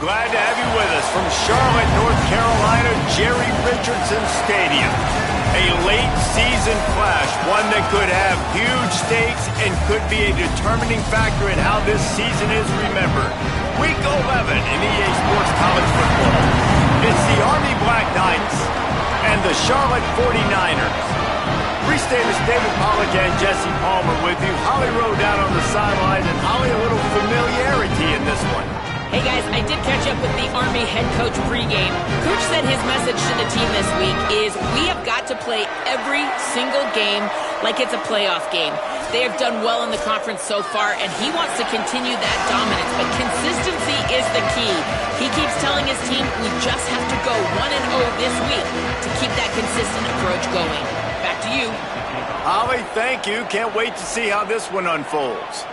Glad to have you with us from Charlotte, North Carolina, Jerry Richardson Stadium. A late season clash, one that could have huge stakes and could be a determining factor in how this season is remembered. Week 11 in EA Sports College Football. It's the Army Black Knights and the Charlotte 49ers. Reese Davis, David Pollack, and Jesse Palmer with you. Holly Rowe down on the sideline, and Holly, a little familiarity in this one. Hey guys, I did catch up with the Army head coach pregame. Coach said his message to the team this week is we have got to play every single game like it's a playoff game. They have done well in the conference so far, and he wants to continue that dominance, but consistency is the key. He keeps telling his team we just have to go 1-0 this week to keep that consistent approach going. Back to you. Holly, thank you. Can't wait to see how this one unfolds.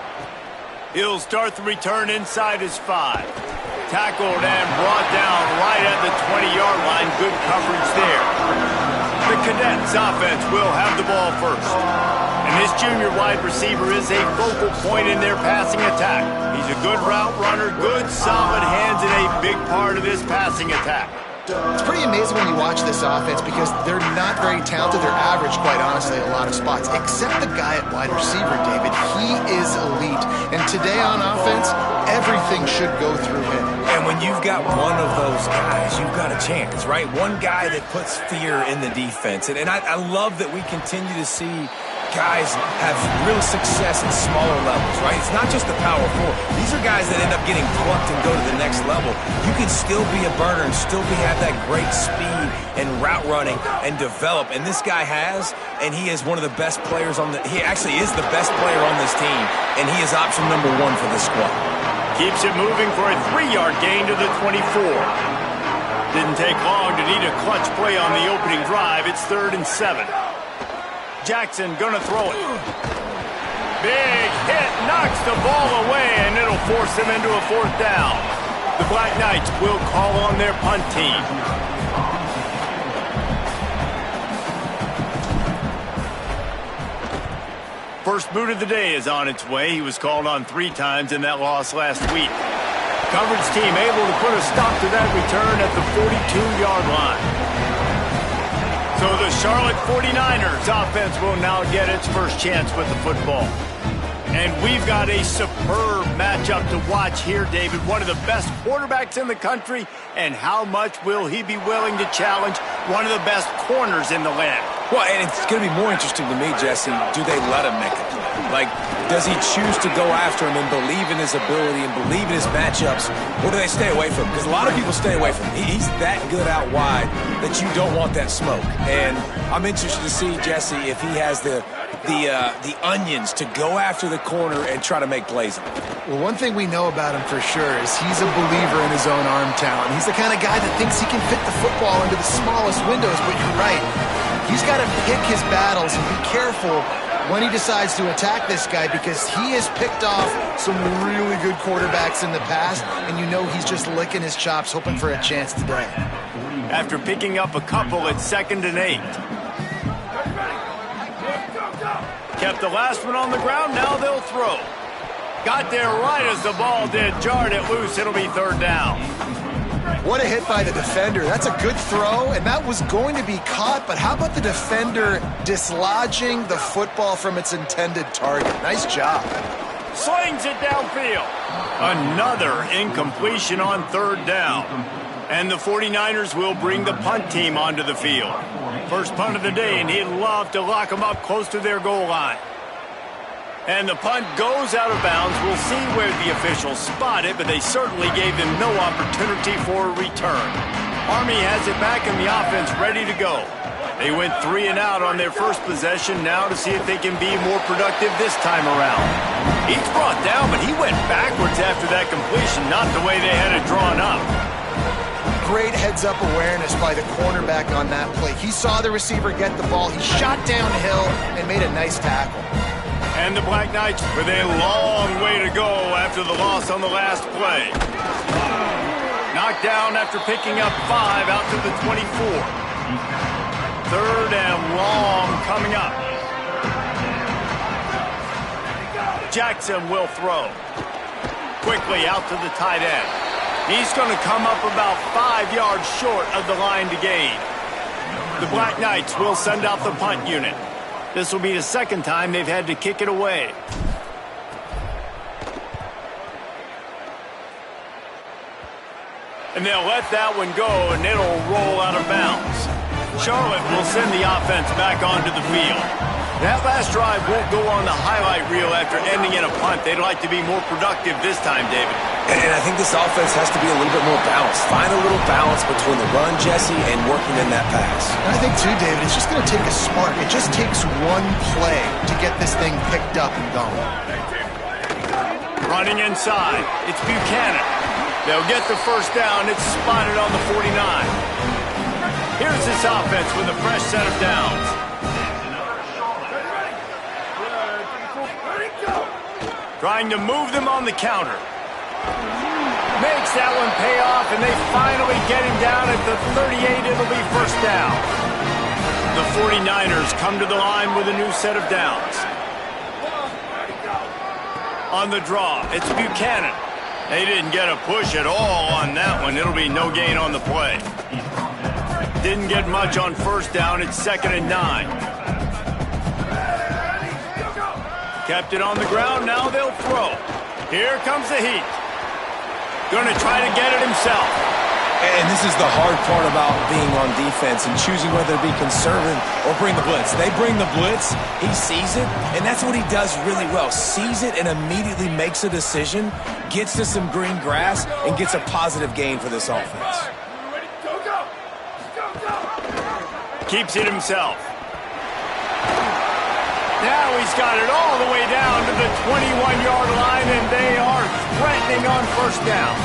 He'll start the return inside his 5. Tackled and brought down right at the 20-yard line. Good coverage there. The Cadets offense will have the ball first. And this junior wide receiver is a focal point in their passing attack. He's a good route runner, good solid hands, and a big part of this passing attack. It's pretty amazing when you watch this offense because they're not very talented. They're average, quite honestly, at a lot of spots, except the guy at wide receiver, David. He is elite. And today on offense, everything should go through him. And when you've got one of those guys, you've got a chance, right? One guy that puts fear in the defense. And I love that we continue to see guys have real success at smaller levels, right? It's not just the power four. These are guys that end up getting plucked and go to the next level. You can still be a burner and still have that great speed and route running and develop. And this guy has, and he is one of the best players on he actually is the best player on this team, and he is option number 1 for the squad. Keeps it moving for a 3-yard gain to the 24. Didn't take long to need a clutch play on the opening drive. It's 3rd and 7. Jackson gonna throw it. Big hit, knocks the ball away, and it'll force him into a 4th down. The Black Knights will call on their punt team. First boot of the day is on its way. He was called on 3 times in that loss last week. Coverage team able to put a stop to that return at the 42-yard line. So the Charlotte 49ers offense will now get its first chance with the football. And we've got a superb matchup to watch here, David. One of the best quarterbacks in the country, and how much will he be willing to challenge one of the best corners in the land? Well, and it's going to be more interesting to me, Jesse, do they let him make a play? Like, does he choose to go after him and believe in his ability and believe in his matchups, or do they stay away from him? Because a lot of people stay away from him. He's that good out wide that you don't want that smoke. And I'm interested to see, Jesse, if he has the onions to go after the corner and try to make plays on him. Well, one thing we know about him for sure is he's a believer in his own arm talent. He's the kind of guy that thinks he can fit the football into the smallest windows, but you're right. He's got to pick his battles and be careful when he decides to attack this guy because he has picked off some really good quarterbacks in the past, and you know he's just licking his chops hoping for a chance today. After picking up a couple at 2nd and 8. Kept the last one on the ground, now they'll throw. Got there right as the ball did, jarred it loose, it'll be 3rd down. What a hit by the defender. That's a good throw, and that was going to be caught, but how about the defender dislodging the football from its intended target? Nice job. Slings it downfield. Another incompletion on 3rd down. And the 49ers will bring the punt team onto the field. First punt of the day, and he'd love to lock them up close to their goal line. And the punt goes out of bounds. We'll see where the officials spot it, but they certainly gave them no opportunity for a return. Army has it back in the offense ready to go. They went 3 and out on their first possession, now to see if they can be more productive this time around. He's brought down, but he went backwards after that completion, not the way they had it drawn up. Great heads-up awareness by the cornerback on that play. He saw the receiver get the ball. He shot downhill and made a nice tackle. And the Black Knights with a long way to go after the loss on the last play. Knocked down after picking up 5 out to the 24. 3rd and long coming up. Jackson will throw. Quickly out to the tight end. He's going to come up about 5 yards short of the line to gain. The Black Knights will send out the punt unit. This will be the second time they've had to kick it away. And they'll let that one go, and it'll roll out of bounds. Charlotte will send the offense back onto the field. That last drive won't go on the highlight reel after ending in a punt. They'd like to be more productive this time, David. And I think this offense has to be a little bit more balanced. Find a little balance between the run, Jesse, and working in that pass. And I think, too, David, it's just going to take a spark. It just takes one play to get this thing picked up and going. Running inside, it's Buchanan. They'll get the first down. It's spotted on the 49. Here's this offense with a fresh set of downs. Trying to move them on the counter. Makes that one pay off, and they finally get him down at the 38. It'll be first down. The 49ers come to the line with a new set of downs. On the draw, it's Buchanan. They didn't get a push at all on that one. It'll be no gain on the play. Didn't get much on first down. It's 2nd and 9. Kept it on the ground. Now they'll throw. Here comes the heat. Going to try to get it himself. And this is the hard part about being on defense and choosing whether to be conservative or bring the blitz. They bring the blitz, he sees it, and that's what he does really well. Sees it and immediately makes a decision, gets to some green grass, and gets a positive gain for this offense. Keeps it himself. Now he's got it all the way down to the 21-yard line, and they are threatening on first down.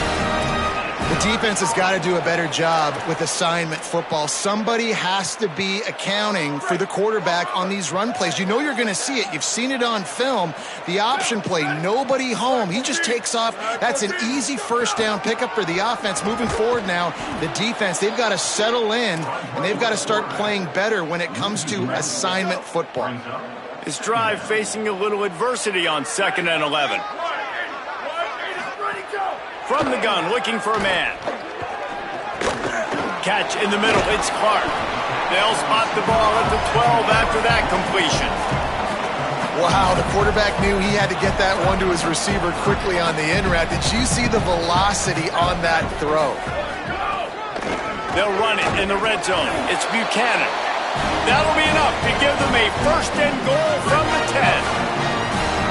The defense has got to do a better job with assignment football. Somebody has to be accounting for the quarterback on these run plays. You know you're going to see it. You've seen it on film. The option play, nobody home. He just takes off. That's an easy first down pickup for the offense. Moving forward now, the defense, they've got to settle in, and they've got to start playing better when it comes to assignment football. This drive facing a little adversity on 2nd and 11. From the gun, looking for a man. Catch in the middle, it's Clark. They'll spot the ball at the 12 after that completion. Wow, the quarterback knew he had to get that one to his receiver quickly on the in route. Did you see the velocity on that throw? They'll run it in the red zone. It's Buchanan. That'll be enough to give them a first and goal from the 10.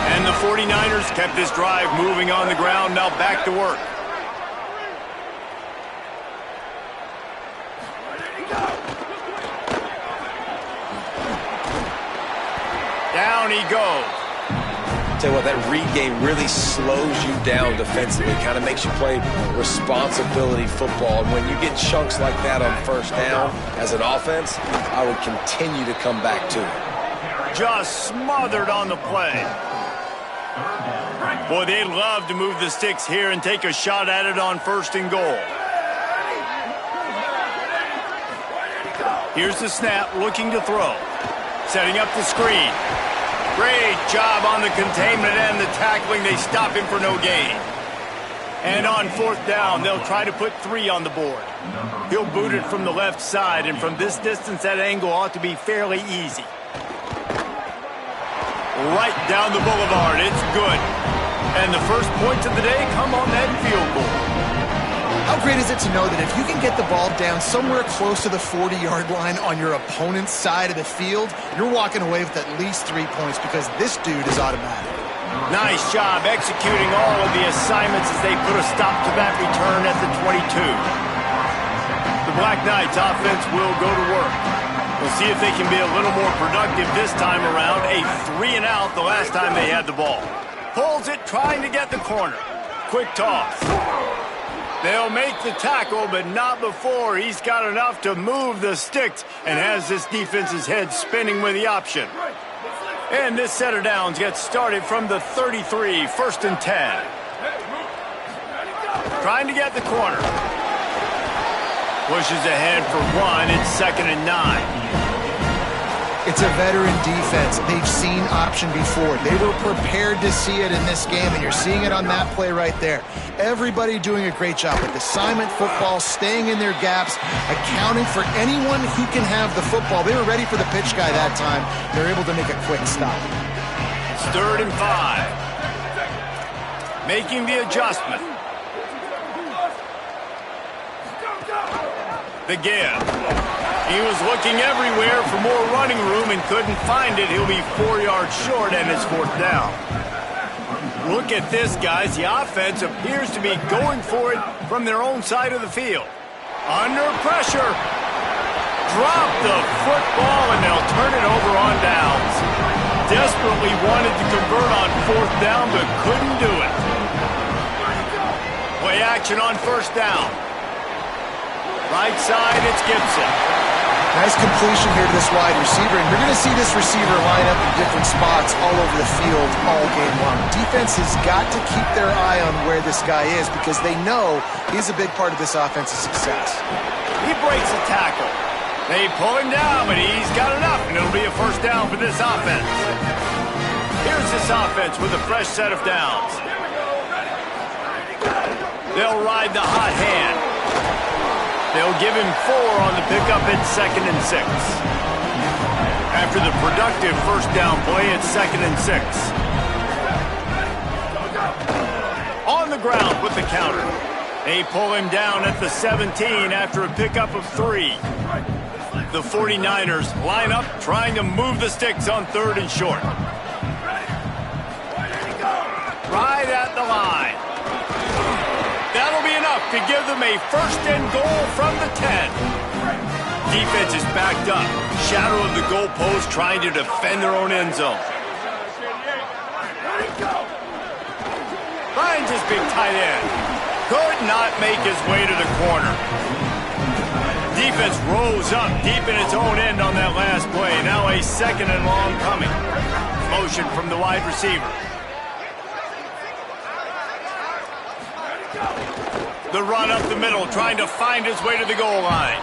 And the 49ers kept this drive moving on the ground. Now back to work. Down he goes. Tell you what, that read game really slows you down defensively. Kind of makes you play responsibility football. And when you get chunks like that on first down as an offense, I would continue to come back to it. Just smothered on the play. Boy, they'd love to move the sticks here and take a shot at it on first and goal. Here's the snap, looking to throw. Setting up the screen. Great job on the containment and the tackling. They stop him for no gain. And on fourth down, they'll try to put 3 on the board. He'll boot it from the left side, and from this distance, that angle ought to be fairly easy. Right down the boulevard. It's good. And the first points of the day come on that field goal. How great is it to know that if you can get the ball down somewhere close to the 40-yard line on your opponent's side of the field, you're walking away with at least 3 points because this dude is automatic. Nice job executing all of the assignments as they put a stop to that return at the 22. The Black Knights offense will go to work. We'll see if they can be a little more productive this time around. A 3 and out the last time they had the ball. Pulls it, trying to get the corner. Quick toss. They'll make the tackle, but not before he's got enough to move the sticks and has this defense's head spinning with the option. And this set of downs gets started from the 33, 1st and 10. Trying to get the corner. Pushes ahead for 1. It's 2nd and 9. It's a veteran defense. They've seen option before. They were prepared to see it in this game, and you're seeing it on that play right there. Everybody doing a great job with assignment football, staying in their gaps, accounting for anyone who can have the football. They were ready for the pitch guy that time. They're able to make a quick stop. It's 3rd and 5. Making the adjustment. The give. He was looking everywhere for more running room and couldn't find it. He'll be 4 yards short, and it's 4th down. Look at this, guys. The offense appears to be going for it from their own side of the field. Under pressure. Drop the football, and they'll turn it over on downs. Desperately wanted to convert on 4th down, but couldn't do it. Play action on 1st down. Right side, it's Gibson. Nice completion here to this wide receiver, and you're going to see this receiver line up in different spots all over the field all game long. Defense has got to keep their eye on where this guy is because they know he's a big part of this offense's success. He breaks a tackle. They pull him down, but he's got enough, and it'll be a 1st down for this offense. Here's this offense with a fresh set of downs. They'll ride the hot hand. They'll give him 4 on the pickup at 2nd and 6. After the productive 1st down play, it's 2nd and 6. On the ground with the counter. They pull him down at the 17 after a pickup of 3. The 49ers line up trying to move the sticks on 3rd and short. Right at the line. That'll be enough to give them a 1st and goal from the 10. Defense is backed up. Shadow of the goalpost trying to defend their own end zone. Finds his big tight end. Could not make his way to the corner. Defense rose up deep in its own end on that last play. Now a 2nd and long coming. Motion from the wide receiver. The run up the middle, trying to find his way to the goal line.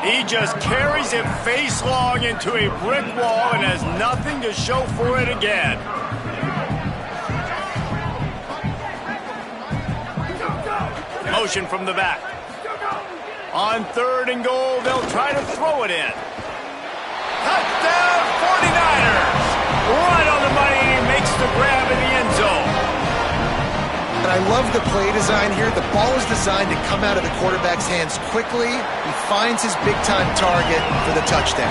He just carries it face long into a brick wall and has nothing to show for it again. Motion from the back. On 3rd and goal, they'll try to throw it in. Touchdown, 49ers! Right on the money, and he makes the grab in the end zone. And I love the play design here. The ball is designed to come out of the quarterback's hands quickly. He finds his big-time target for the touchdown.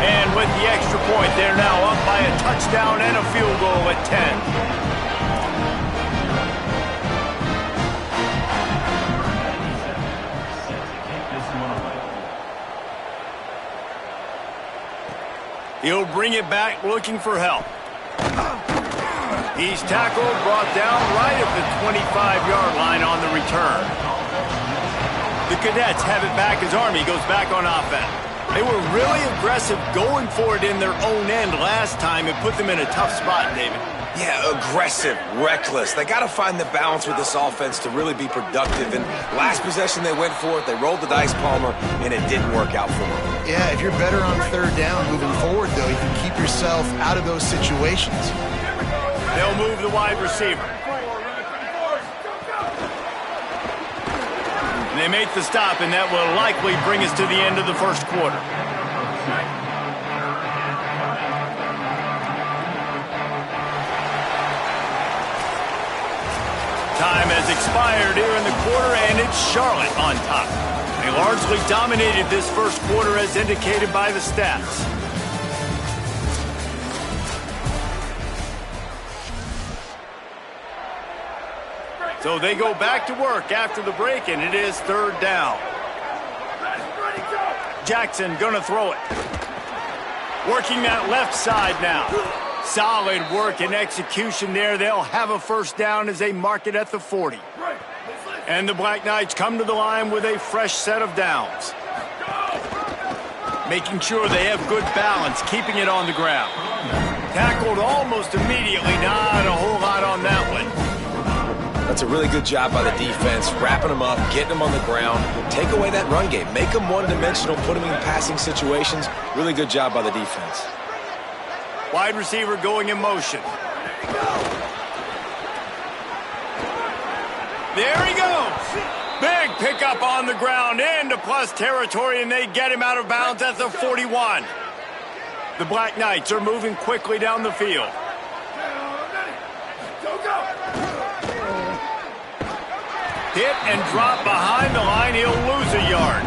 And with the extra point, they're now up by a touchdown and a field goal at 10. He'll bring it back looking for help. He's tackled, brought down right at the 25-yard line on the return. The Cadets have it back as Army goes back on offense. They were really aggressive going for it in their own end last time. It put them in a tough spot, David. Yeah, aggressive, reckless. They got to find the balance with this offense to really be productive. And last possession they went for it. They rolled the dice, Palmer, and it didn't work out for them. Yeah, if you're better on 3rd down moving forward, though, you can keep yourself out of those situations. They'll move the wide receiver. And they make the stop, and that will likely bring us to the end of the 1st quarter. Time has expired here in the quarter, and it's Charlotte on top. They largely dominated this 1st quarter as indicated by the stats. So they go back to work after the break, and it is 3rd down. Jackson gonna throw it. Working that left side now. Solid work and execution there. They'll have a 1st down as they mark it at the 40. And the Black Knights come to the line with a fresh set of downs. Making sure they have good balance, keeping it on the ground. Tackled almost immediately. Not a whole lot on that one. That's a really good job by the defense, wrapping them up, getting them on the ground. Take away that run game. Make them one-dimensional, put them in passing situations. Really good job by the defense. Wide receiver going in motion. There he goes. Big pickup on the ground into plus territory, and they get him out of bounds at the 41. The Black Knights are moving quickly down the field. Hit and drop behind the line. He'll lose a yard.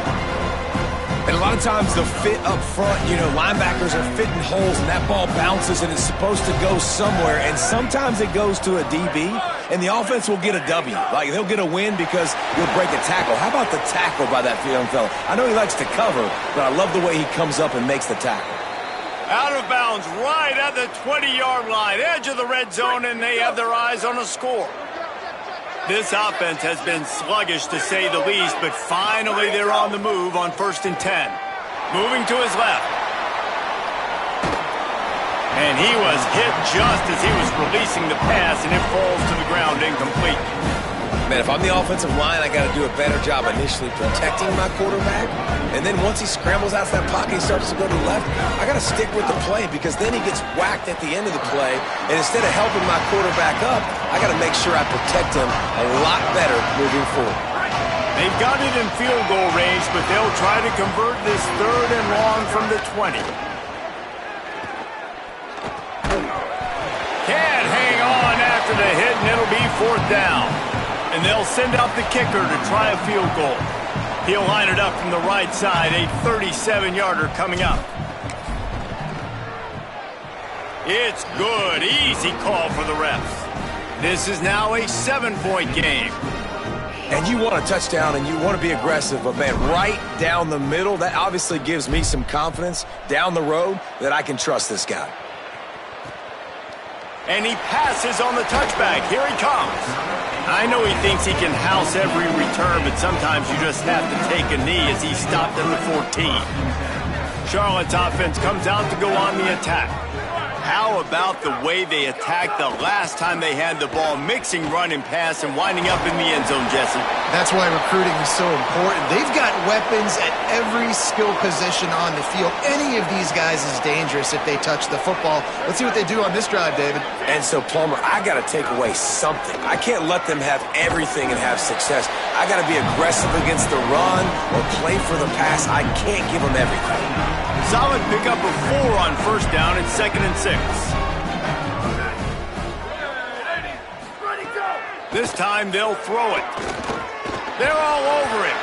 And a lot of times the fit up front, linebackers are fitting holes and that ball bounces and it's supposed to go somewhere. And sometimes it goes to a DB and the offense will get a W. Like they'll get a win because you'll break a tackle. How about the tackle by that young fella? I know he likes to cover, but I love the way he comes up and makes the tackle. Out of bounds right at the 20-yard line, edge of the red zone, and they have their eyes on a score. This offense has been sluggish, to say the least, but finally they're on the move on 1st and 10. Moving to his left. And he was hit just as he was releasing the pass, and it falls to the ground incomplete. Man, if I'm the offensive line, I got to do a better job initially protecting my quarterback. And then once he scrambles out of that pocket, he starts to go to the left, I got to stick with the play because then he gets whacked at the end of the play. And instead of helping my quarterback up, I got to make sure I protect him a lot better moving forward. They've got it in field goal range, but they'll try to convert this 3rd and long from the 20. Can't hang on after the hit, and it'll be 4th down. And they'll send out the kicker to try a field goal. He'll line it up from the right side, a 37-yarder coming up. It's good. Easy call for the refs. This is now a 7-point game. And you want a touchdown and you want to be aggressive, but man, right down the middle, that obviously gives me some confidence down the road that I can trust this guy. And he passes on the touchback. Here he comes. I know he thinks he can house every return, but sometimes you just have to take a knee as he stopped at the 14. Charlotte's offense comes out to go on the attack. How about the way they attacked the last time they had the ball, mixing run and pass and winding up in the end zone, Jesse? That's why recruiting is so important. They've got weapons at every skill position on the field. Any of these guys is dangerous if they touch the football. Let's see what they do on this drive, David. And so, Plummer, I got to take away something. I can't let them have everything and have success. I got to be aggressive against the run or play for the pass. I can't give them everything. Solid pickup of 4 on 1st down and 2nd and 6. This time they'll throw it. They're all over him.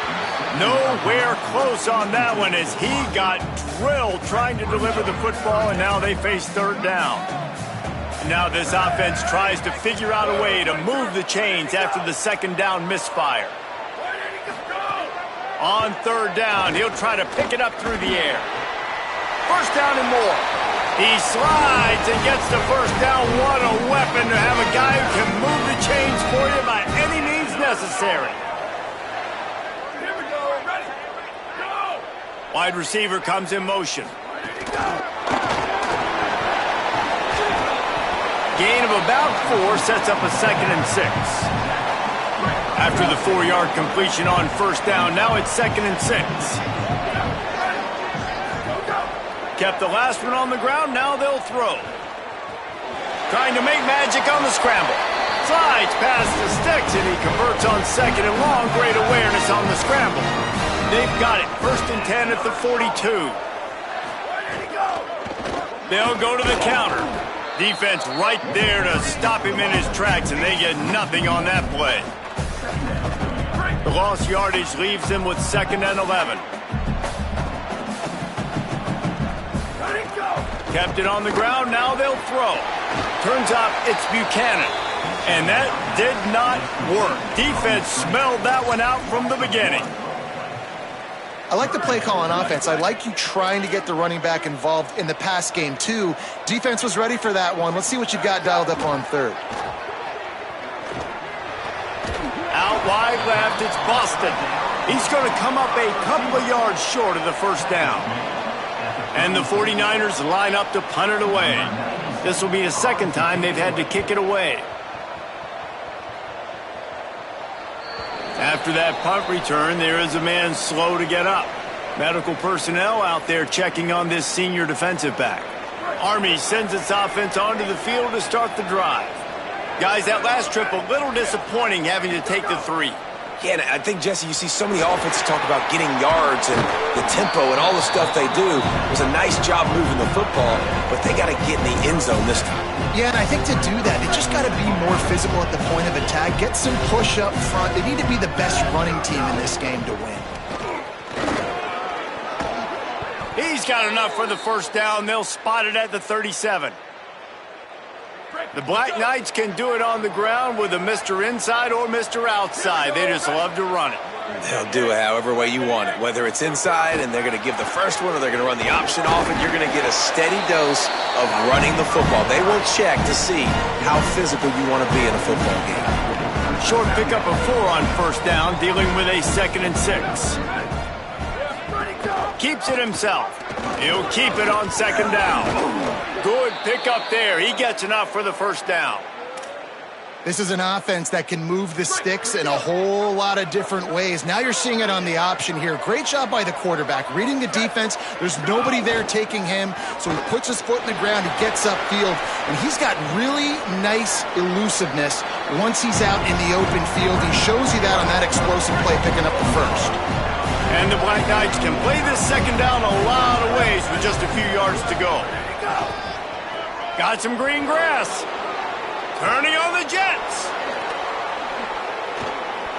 Nowhere close on that one as he got drilled trying to deliver the football, and now they face 3rd down. Now this offense tries to figure out a way to move the chains after the 2nd down misfire. On 3rd down, he'll try to pick it up through the air. 1st down and more. He slides and gets the 1st down. What a weapon to have a guy who can move the chains for you by any means necessary. Here we go. Ready? Go! Wide receiver comes in motion. Gain of about 4 sets up a 2nd and 6. After the 4-yard completion on 1st down, now it's 2nd and 6. Kept the last one on the ground, now they'll throw. Trying to make magic on the scramble. Slides past the sticks, and he converts on 2nd and long. Great awareness on the scramble. They've got it. 1st and 10 at the 42. They'll go to the counter. Defense right there to stop him in his tracks, and they get nothing on that play. The lost yardage leaves them with 2nd and 11. Kept it on the ground, now they'll throw. Turns out it's Buchanan. And that did not work. Defense smelled that one out from the beginning. I like the play call on offense. I like you trying to get the running back involved in the pass game, too. Defense was ready for that one. Let's see what you got dialed up on 3rd. Out wide left, it's Boston. He's going to come up a couple of yards short of the 1st down. And the 49ers line up to punt it away. This will be the 2nd time they've had to kick it away. After that punt return, there is a man slow to get up. Medical personnel out there checking on this senior defensive back. Army sends its offense onto the field to start the drive. Guys, that last trip a little disappointing having to take the 3. Yeah, and I think, Jesse, you see so many offenses talk about getting yards and the tempo and all the stuff they do. It was a nice job moving the football, but they got to get in the end zone this time. Yeah, and I think to do that, they just got to be more physical at the point of attack, get some push up front. They need to be the best running team in this game to win. He's got enough for the first down. They'll spot it at the 37. The Black Knights can do it on the ground with a Mr. Inside or Mr. Outside. They just love to run it. They'll do it however way you want it, whether it's inside and they're going to give the first one or they're going to run the option off, and you're going to get a steady dose of running the football. They will check to see how physical you want to be in a football game. Short pickup of 4 on first down, dealing with a 2nd and 6. Keeps it himself. He'll keep it on 2nd down. Good pickup there. He gets enough for the first down. This is an offense that can move the sticks in a whole lot of different ways. Now you're seeing it on the option here. Great job by the quarterback. Reading the defense, there's nobody there taking him, so he puts his foot in the ground, he gets upfield, and he's got really nice elusiveness once he's out in the open field. He shows you that on that explosive play, picking up the first. And the Black Knights can play this 2nd down a lot of ways with just a few yards to go. Got some green grass. Turning on the Jets.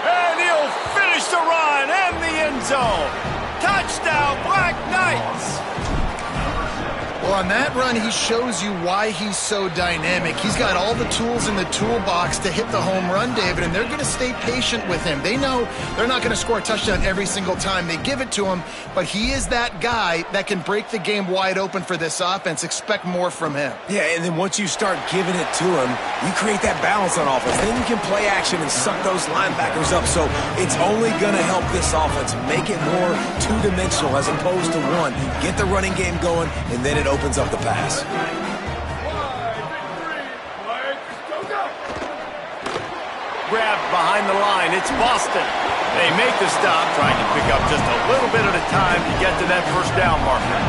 And he'll finish the run and the end zone. Touchdown, Black Knights. Well, on that run, he shows you why he's so dynamic. He's got all the tools in the toolbox to hit the home run, David, and they're going to stay patient with him. They know they're not going to score a touchdown every single time they give it to him, but he is that guy that can break the game wide open for this offense. Expect more from him. Yeah, and then once you start giving it to him, you create that balance on offense. Then you can play action and suck those linebackers up. So it's only going to help this offense make it more two-dimensional as opposed to one. Get the running game going, and then it opens up the pass. Grabbed behind the line. It's Boston. They make the stop, trying to pick up just a little bit at a time to get to that first down marker.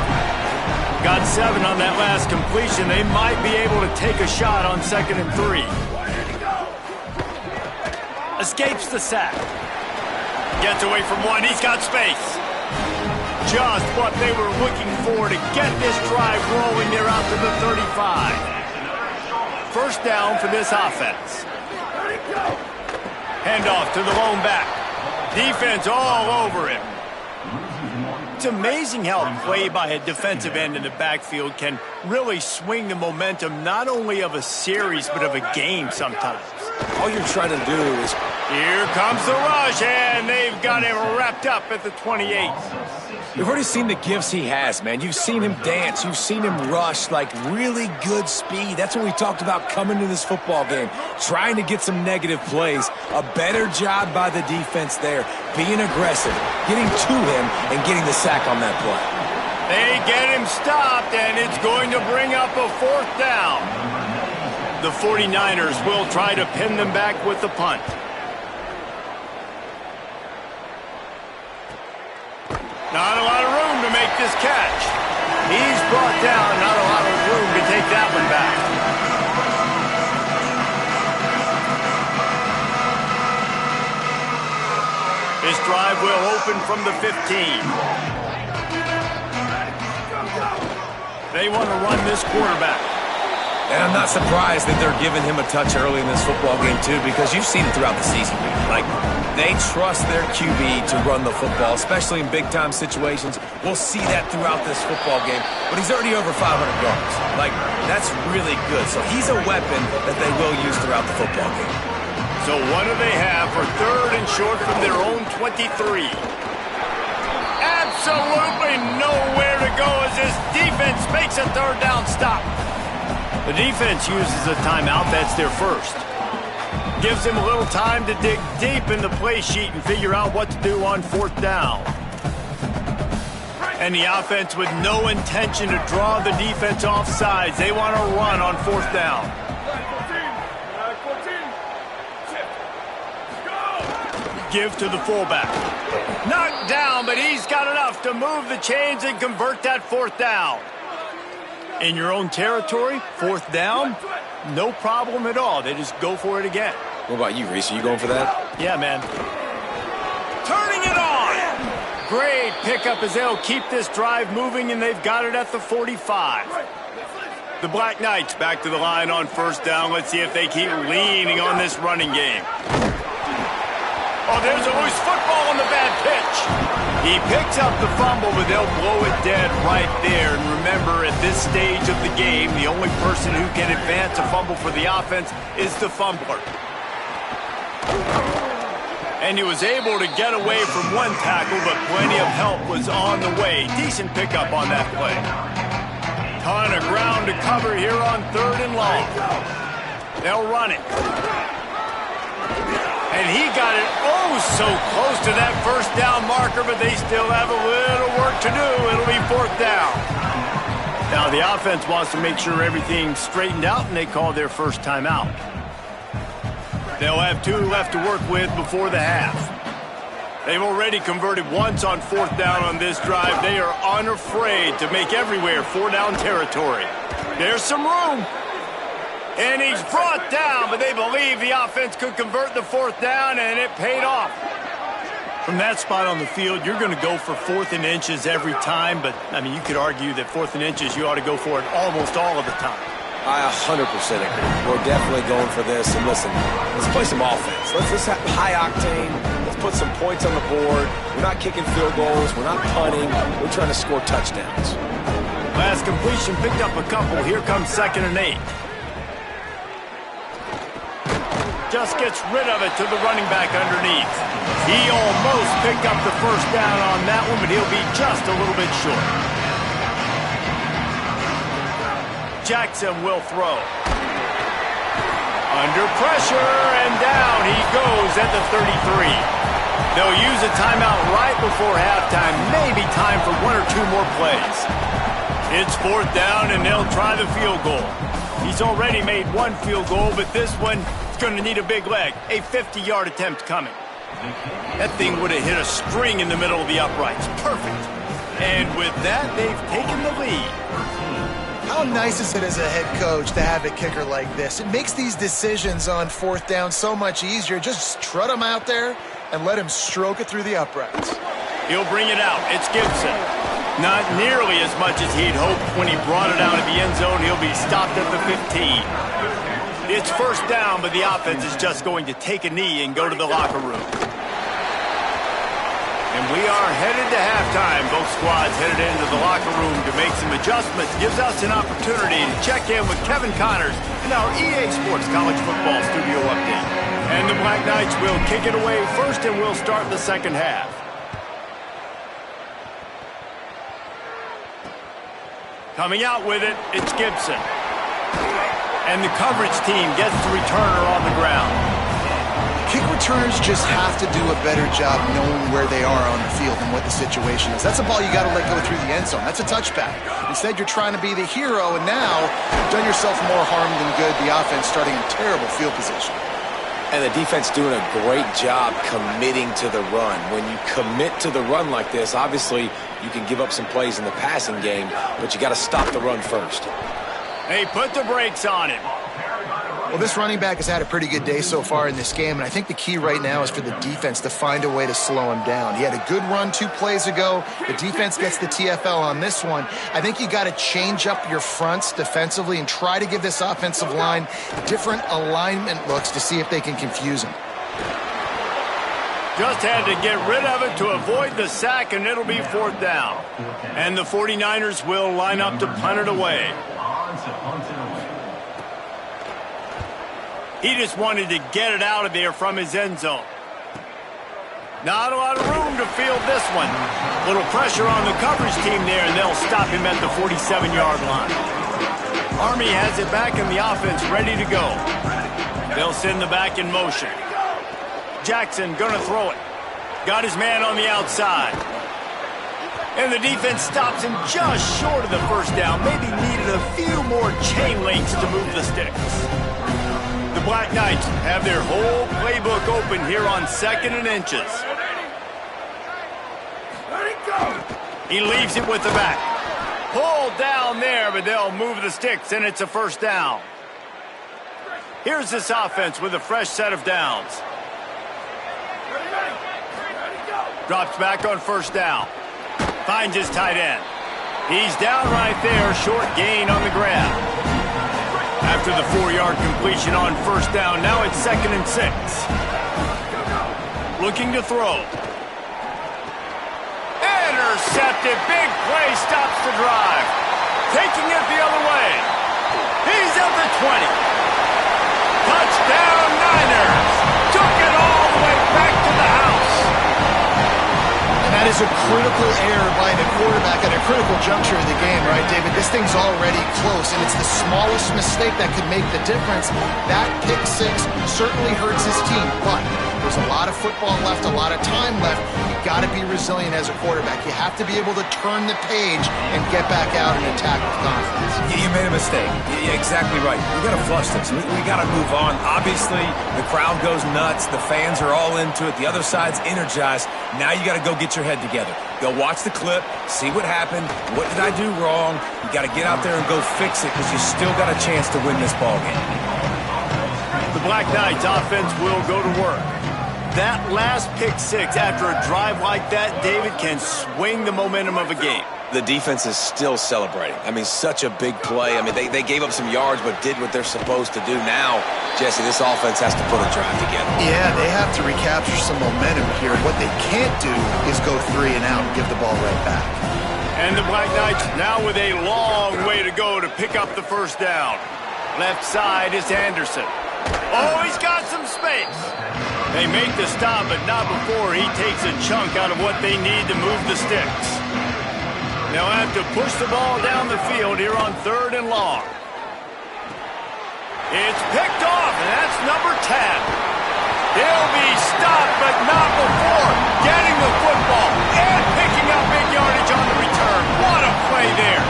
Got 7 on that last completion. They might be able to take a shot on 2nd and 3. Escapes the sack. Gets away from one. He's got space. Just what they were looking for to get this drive rolling. They're out to the 35. First down for this offense. Handoff to the lone back. Defense all over him. It's amazing how a play by a defensive end in the backfield can really swing the momentum not only of a series but of a game sometimes. All you're trying to do is... Here comes the rush, and they've got him wrapped up at the 28. We've already seen the gifts he has, man. You've seen him dance. You've seen him rush, like really good speed. That's what we talked about coming to this football game, trying to get some negative plays. A better job by the defense there, being aggressive, getting to him, and getting the sack on that play. They get him stopped, and it's going to bring up a 4th down. The 49ers will try to pin them back with the punt. Not a lot of room to make this catch. He's brought down, not a lot of room to take that one back. This drive will open from the 15. They want to run this quarterback. And I'm not surprised that they're giving him a touch early in this football game, too, because you've seen it throughout the season. Like, they trust their QB to run the football, especially in big-time situations. We'll see that throughout this football game. But he's already over 500 yards. Like, that's really good. So he's a weapon that they will use throughout the football game. So what do they have for 3rd and short from their own 23? Absolutely nowhere to go as this defense makes a 3rd down stop. The defense uses a timeout. That's their first. Gives them a little time to dig deep in the play sheet and figure out what to do on 4th down. And the offense with no intention to draw the defense off sides. They want to run on 4th down. Give to the fullback. Knocked down, but he's got enough to move the chains and convert that 4th down. In your own territory, fourth down, no problem at all. They just go for it again. What about you, Reese? Are you going for that? Yeah, man. Turning it on! Great pickup as they'll keep this drive moving, and they've got it at the 45. The Black Knights back to the line on first down. Let's see if they keep leaning on this running game. Oh, there's a loose football on the bad pitch. He picks up the fumble, but they'll blow it dead right there. And remember, at this stage of the game, the only person who can advance a fumble for the offense is the fumbler. And he was able to get away from one tackle, but plenty of help was on the way. Decent pickup on that play. Ton of ground to cover here on third and long. They'll run it. And he got it so close to that first down marker, but they still have a little work to do. It'll be fourth down. Now the offense wants to make sure everything's straightened out, and they call their first timeout. They'll have 2 left to work with before the half. They've already converted once on fourth down on this drive. They are unafraid to make everywhere 4-down territory. There's some room. And he's brought down, but they believe the offense could convert the fourth down, and it paid off. From that spot on the field, you're going to go for 4th and inches every time, but, I mean, you could argue that 4th and inches, you ought to go for it almost all of the time. I 100% agree. We're definitely going for this. And listen, let's play some offense. Let's have high octane. Let's put some points on the board. We're not kicking field goals. We're not punting. We're trying to score touchdowns. Last completion picked up a couple. Here comes 2nd and 8. Just gets rid of it to the running back underneath. He almost picked up the first down on that one, but he'll be just a little bit short. Jackson will throw. Under pressure, and down he goes at the 33. They'll use a timeout right before halftime. Maybe time for 1 or 2 more plays. It's fourth down, and they'll try the field goal. He's already made 1 field goal, but this one is going to need a big leg. A 50-yard attempt coming. That thing would have hit a string in the middle of the uprights. Perfect. And with that, they've taken the lead. How nice is it as a head coach to have a kicker like this? It makes these decisions on fourth down so much easier. Just trot him out there and let him stroke it through the uprights. He'll bring it out. It's Gibson. Not nearly as much as he'd hoped when he brought it out of the end zone. He'll be stopped at the 15. It's first down, but the offense is just going to take a knee and go to the locker room. And we are headed to halftime. Both squads headed into the locker room to make some adjustments. Gives us an opportunity to check in with Kevin Connors in our EA Sports College Football Studio update. And the Black Knights will kick it away first, and we'll start the second half. Coming out with it, it's Gibson. And the coverage team gets the returner on the ground. Kick returners just have to do a better job knowing where they are on the field and what the situation is. That's a ball you got to let go through the end zone. That's a touchback. Instead, you're trying to be the hero, and now you've done yourself more harm than good. The offense starting in terrible field position. And the defense doing a great job committing to the run. When you commit to the run like this, obviously you can give up some plays in the passing game, but you got to stop the run first. They put the brakes on him. Well, this running back has had a pretty good day so far in this game, and I think the key right now is for the defense to find a way to slow him down. He had a good run 2 plays ago. The defense gets the TFL on this one. I think you got to change up your fronts defensively and try to give this offensive line different alignment looks to see if they can confuse him. Just had to get rid of it to avoid the sack, and it'll be fourth down. And the 49ers will line up to punt it away. He just wanted to get it out of there from his end zone. Not a lot of room to field this one. Little pressure on the coverage team there, and they'll stop him at the 47-yard line. Army has it back, and the offense ready to go. They'll send the back in motion. Jackson gonna throw it. Got his man on the outside. And the defense stops him just short of the first down. Maybe needed a few more chain links to move the sticks. The Black Knights have their whole playbook open here on 2nd and inches. Let it go. He leaves it with the back. Pulled down there, but they'll move the sticks, and it's a first down. Here's this offense with a fresh set of downs. Drops back on first down. Finds his tight end. He's down right there, short gain on the grab. After the 4-yard completion on first down, now it's 2nd and 6. Looking to throw. Intercepted. Big play stops the drive. Taking it the other way. He's at the 20. Touchdown Niners. Took it all the way back to the house. And that is a critical error by the quarterback at a critical juncture of the game, right, David? This thing's already close, and it's the smallest mistake that could make the difference. That pick six certainly hurts his team, but there's a lot of football left, a lot of time left. You've got to be resilient as a quarterback. You have to be able to turn the page and get back out and attack with confidence. You made a mistake. You're exactly right. We got to flush this. We got to move on. Obviously, the crowd goes nuts. The fans are all into it. The other side's energized. Now you got to go get your head together. Go watch the clip, see what happened. What did I do wrong? You got to get out there and go fix it because you still got a chance to win this ball game. The Black Knights offense will go to work. That last pick six after a drive like that, David, can swing the momentum of a game. The defense is still celebrating. I mean, such a big play. I mean, they gave up some yards but did what they're supposed to do. Now, Jesse, this offense has to put a drive together. Yeah, they have to recapture some momentum here. What they can't do is go 3 and out and give the ball right back. And the Black Knights now with a long way to go to pick up the first down. Left side is Anderson. Oh, he's got some space. They make the stop, but not before he takes a chunk out of what they need to move the sticks. They'll have to push the ball down the field here on 3rd and long. It's picked off, and that's number 10. He'll be stopped, but not before getting the football and picking up big yardage on the return. What a play there.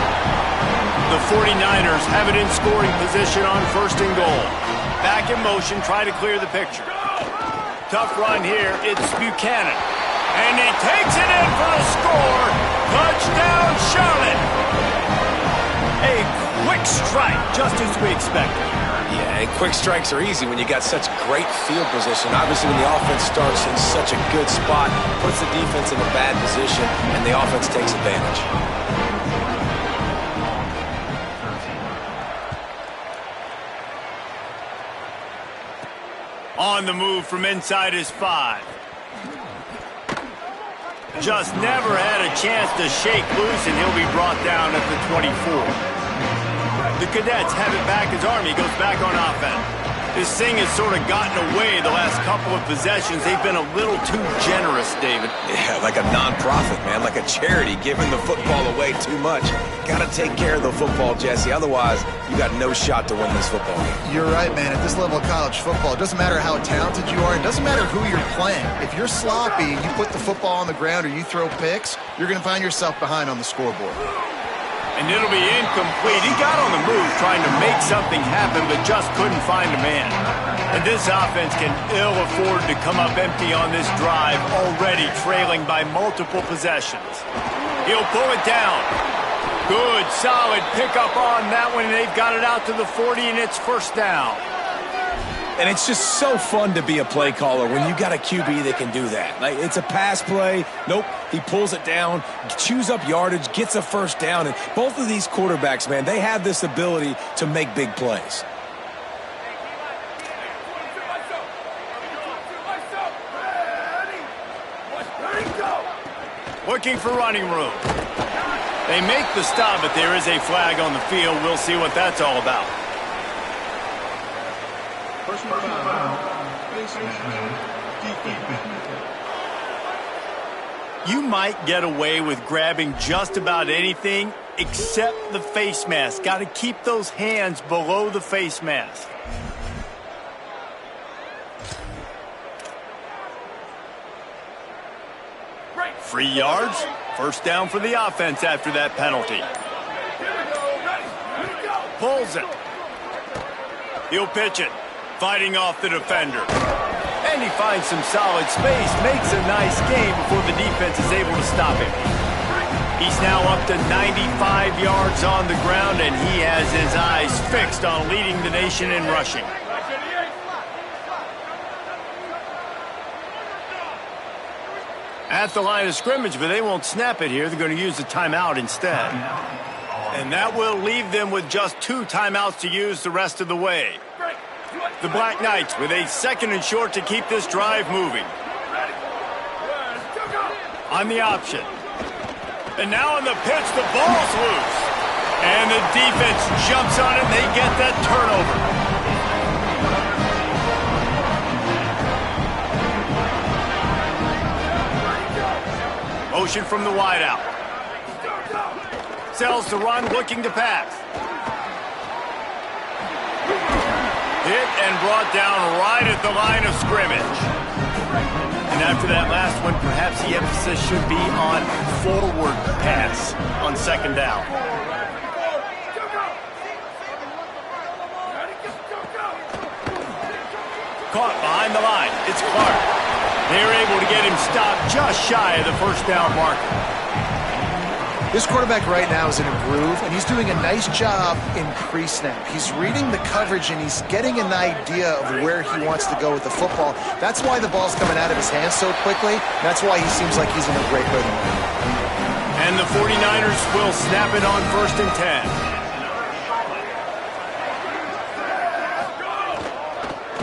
The 49ers have it in scoring position on 1st and goal. Back in motion, try to clear the picture. Tough run here. It's Buchanan. And he takes it in for the score. Touchdown, Charlotte. A quick strike, just as we expected. Yeah, and quick strikes are easy when you got such great field position. Obviously, when the offense starts in such a good spot, puts the defense in a bad position, and the offense takes advantage. On the move from inside his 5. Just never had a chance to shake loose, and he'll be brought down at the 24. The Cadets have it back as Army goes back on offense. This thing has sort of gotten away the last couple of possessions. They've been a little too generous, David. Yeah, like a nonprofit, man, like a charity, giving the football away too much. Got to take care of the football, Jesse. Otherwise, you got no shot to win this football game. You're right, man. At this level of college football, it doesn't matter how talented you are. It doesn't matter who you're playing. If you're sloppy, you put the football on the ground or you throw picks, you're going to find yourself behind on the scoreboard. And it'll be incomplete. He got on the move trying to make something happen, but just couldn't find a man. And this offense can ill afford to come up empty on this drive, already trailing by multiple possessions. He'll pull it down. Good, solid pickup on that one, and they've got it out to the 40, and it's first down. And it's just so fun to be a play caller when you got a QB that can do that. Like, it's a pass play. Nope, he pulls it down, chews up yardage, gets a first down. And both of these quarterbacks, man, they have this ability to make big plays. Looking for running room. They make the stop, but there is a flag on the field. We'll see what that's all about. You might get away with grabbing just about anything except the face mask. Got to keep those hands below the face mask. Free yards. First down for the offense after that penalty. Pulls it. He'll pitch it. Fighting off the defender. And he finds some solid space. Makes a nice game before the defense is able to stop him. He's now up to 95 yards on the ground, and he has his eyes fixed on leading the nation in rushing. At the line of scrimmage, but they won't snap it here. They're going to use the timeout instead. And that will leave them with just 2 timeouts to use the rest of the way. The Black Knights with a 2nd and short to keep this drive moving. On the option. And now on the pitch, the ball's loose. And the defense jumps on it, and they get that turnover. Motion from the wideout. Sells the run, looking to pass. Hit and brought down right at the line of scrimmage. And after that last one, perhaps the emphasis should be on forward pass on 2nd down. Caught behind the line. It's Clark. They're able to get him stopped just shy of the 1st down marker. This quarterback right now is in a groove, and he's doing a nice job in pre-snap. He's reading the coverage, and he's getting an idea of where he wants to go with the football. That's why the ball's coming out of his hands so quickly. That's why he seems like he's in a great rhythm. And the 49ers will snap it on 1st and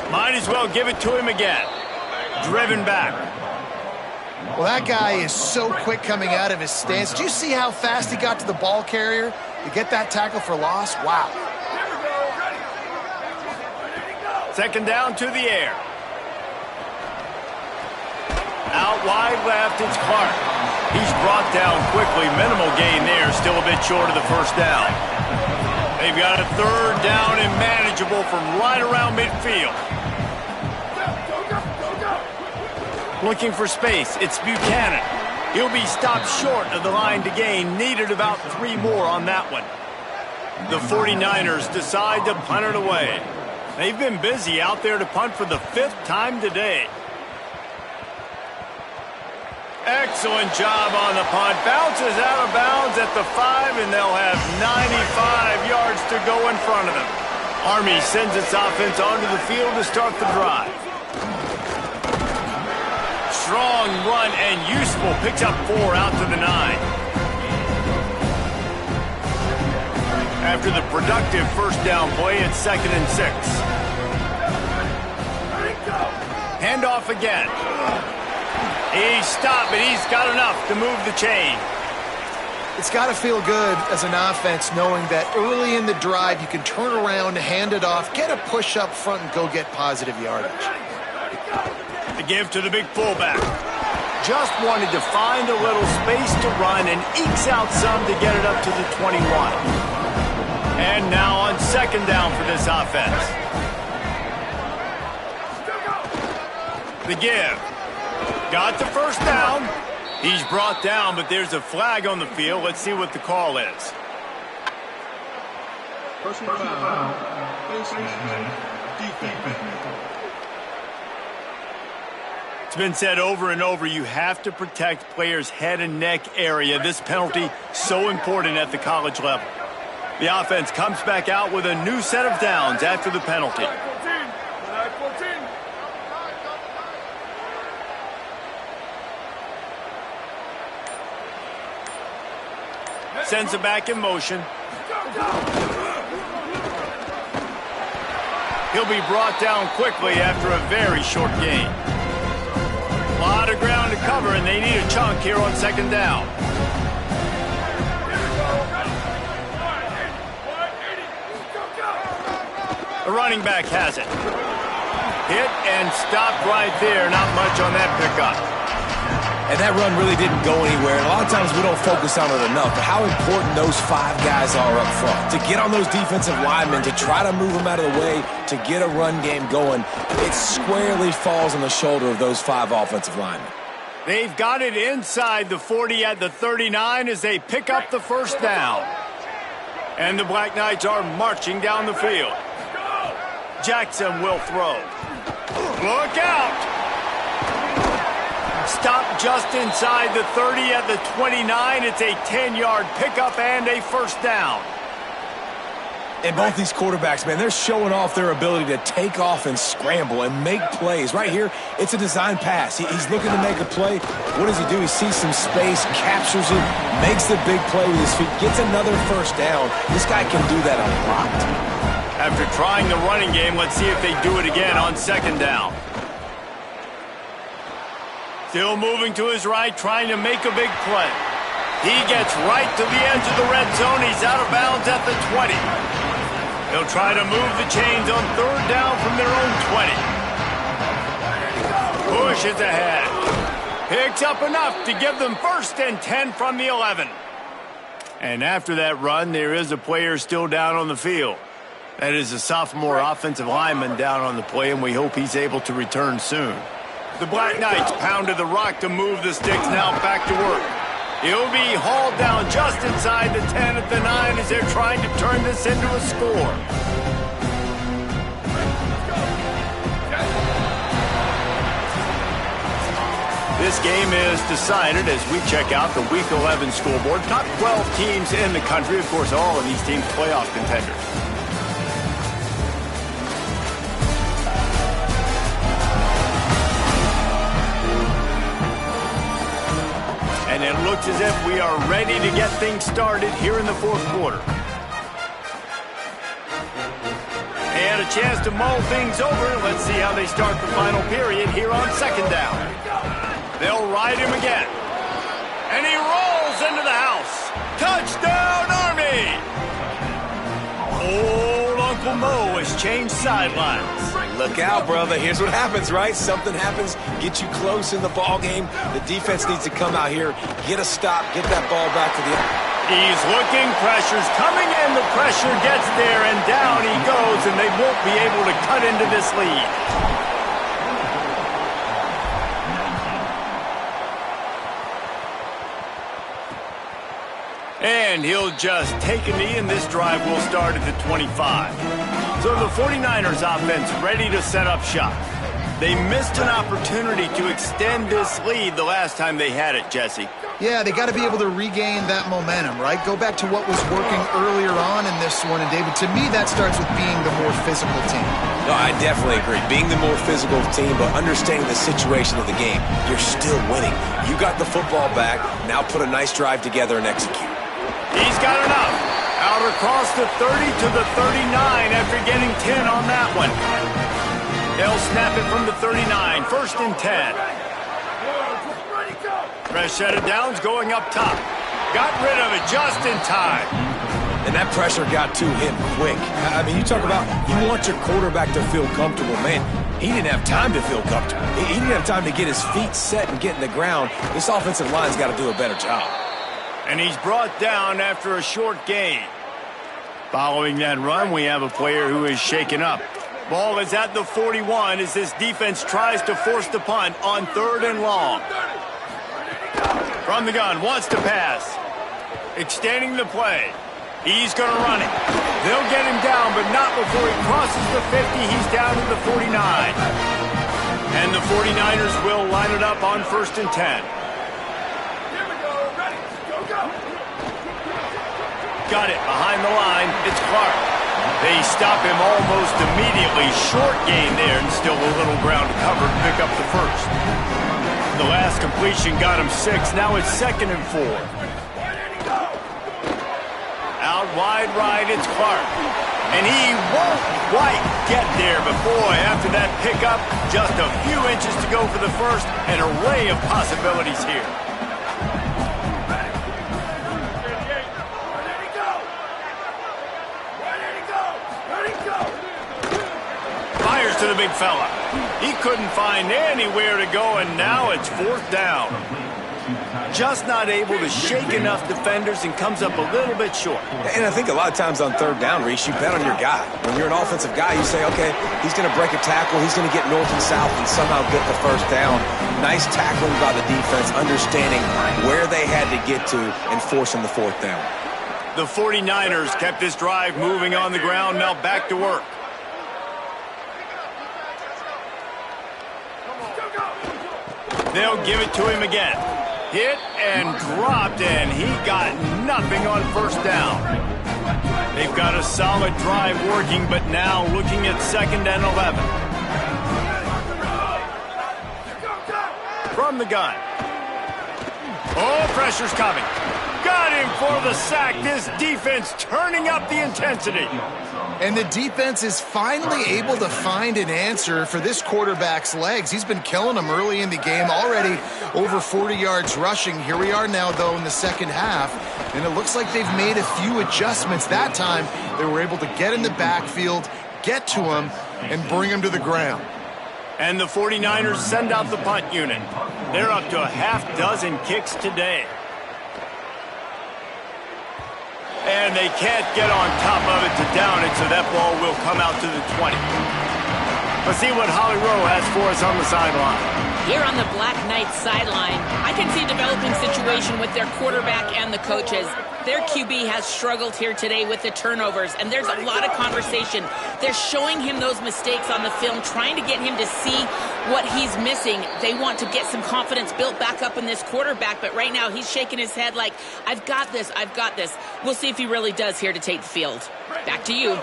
10. Might as well give it to him again. Driven back. Well, that guy is so quick coming out of his stance. Do you see how fast he got to the ball carrier to get that tackle for loss? Wow. 2nd down to the air. Out wide left, it's Clark. He's brought down quickly. Minimal gain there, still a bit short of the 1st down. They've got a 3rd down and manageable from right around midfield. Looking for space, it's Buchanan. He'll be stopped short of the line to gain. Needed about 3 more on that one. The 49ers decide to punt it away. They've been busy out there to punt for the 5th time today. Excellent job on the punt. Bounces out of bounds at the 5, and they'll have 95 yards to go in front of them. Army sends its offense onto the field to start the drive. Strong run and useful. Picks up 4 out to the 9. After the productive 1st down play, it's 2nd and 6. Handoff again. He's stopped, but he's got enough to move the chain. It's got to feel good as an offense knowing that early in the drive you can turn around, hand it off, get a push up front, and go get positive yardage. The give to the big fullback. Just wanted to find a little space to run and ekes out some to get it up to the 21. And now on 2nd down for this offense. The give. Got the 1st down. He's brought down, but there's a flag on the field. Let's see what the call is. Personal foul. Defense. It's been said over and over, you have to protect players' head and neck area. This penalty, so important at the college level. The offense comes back out with a new set of downs after the penalty. Sends it back in motion. He'll be brought down quickly after a very short gain. A lot of ground to cover, and they need a chunk here on 2nd down. The running back has it. Hit and stopped right there. Not much on that pickup. And that run really didn't go anywhere. And a lot of times we don't focus on it enough. But how important those 5 guys are up front. To get on those defensive linemen, to try to move them out of the way, to get a run game going, it squarely falls on the shoulder of those 5 offensive linemen. They've got it inside the 40 at the 39 as they pick up the 1st down. And the Black Knights are marching down the field. Jackson will throw. Look out! Stop just inside the 30 at the 29. It's a 10-yard pickup and a first down. And both these quarterbacks, man, they're showing off their ability to take off and scramble and make plays. Right here, it's a design pass. He's looking to make a play. What does he do? He sees some space, captures it, makes the big play with his feet, gets another first down. This guy can do that a lot. After trying the running game, let's see if they do it again on second down. Still moving to his right, trying to make a big play. He gets right to the edge of the red zone. He's out of bounds at the 20. They'll try to move the chains on third down from their own 20. Pushes ahead. Picks up enough to give them first and 10 from the 11. And after that run, there is a player still down on the field. That is a sophomore offensive lineman down on the play, and we hope he's able to return soon. The Black Knights pounded the rock to move the sticks, now back to work. He'll be hauled down just inside the 10 at the 9 as they're trying to turn this into a score. This game is decided as we check out the Week 11 scoreboard. Top 12 teams in the country. Of course, all of these teams playoff contenders. And it looks as if we are ready to get things started here in the fourth quarter. They had a chance to mull things over. Let's see how they start the final period here on second down. They'll ride him again. And he rolls into the house. Touchdown, Army! Old Uncle Mo has changed sidelines. Look out, brother. Here's what happens, right? Something happens, get you close in the ball game. The defense needs to come out here, get a stop, get that ball back to the... He's looking, pressure's coming in, the pressure gets there, and down he goes, and they won't be able to cut into this lead. And he'll just take a knee, and this drive will start at the 25. So the 49ers offense ready to set up shop. They missed an opportunity to extend this lead the last time they had it, Jesse. Yeah, they got to be able to regain that momentum, right? Go back to what was working earlier on in this one. And, David, to me, that starts with being the more physical team. No, I definitely agree. Being the more physical team, but understanding the situation of the game. You're still winning. You got the football back. Now put a nice drive together and execute. He's got enough. Out across the 30 to the 39 after getting 10 on that one. They'll snap it from the 39. First and 10. Fresh set of downs going up top. Got rid of it just in time. And that pressure got to him quick. I mean, you talk about you want your quarterback to feel comfortable. Man, he didn't have time to feel comfortable. He didn't have time to get his feet set and get in the ground. This offensive line's got to do a better job. And he's brought down after a short gain. Following that run, we have a player who is shaken up. Ball is at the 41 as this defense tries to force the punt on third and long. From the gun, wants to pass. Extending the play. He's going to run it. They'll get him down, but not before he crosses the 50. He's down to the 49. And the 49ers will line it up on first and 10. Got it behind the line. It's Clark. They stop him almost immediately. Short gain there and still a little ground to cover to pick up the first. The last completion got him 6. Now it's second and 4. Out wide right, it's Clark. And he won't quite get there, but boy, after that pickup, just a few inches to go for the first. An array of possibilities here. Fires to the big fella. He couldn't find anywhere to go, and now it's fourth down. Just not able to shake enough defenders and comes up a little bit short. And I think a lot of times on third down, Reese, you bet on your guy. When you're an offensive guy, you say, okay, he's going to break a tackle, he's going to get north and south and somehow get the first down. Nice tackling by the defense, understanding where they had to get to and forcing the fourth down. The 49ers kept this drive moving on the ground, now back to work. They'll give it to him again. Hit and dropped, and he got nothing on first down. They've got a solid drive working, but now looking at 2nd and 11. From the gun. Oh, pressure's coming. Got him for the sack. This defense turning up the intensity. And the defense is finally able to find an answer for this quarterback's legs. He's been killing them early in the game, already over 40 yards rushing. Here we are now, though, in the second half, and it looks like they've made a few adjustments. That time, they were able to get in the backfield, get to him, and bring him to the ground. And the 49ers send out the punt unit. They're up to a half-dozen kicks today. And they can't get on top of it to down it, so that ball will come out to the 20. Let's see what Holly Rowe has for us on the sideline. Here on the Black Knights sideline, I can see a developing situation with their quarterback and the coaches. Their QB has struggled here today with the turnovers, and there's a lot of conversation. They're showing him those mistakes on the film, trying to get him to see what he's missing. They want to get some confidence built back up in this quarterback, but right now he's shaking his head like, I've got this, I've got this. We'll see if he really does here to take the field. Back to you.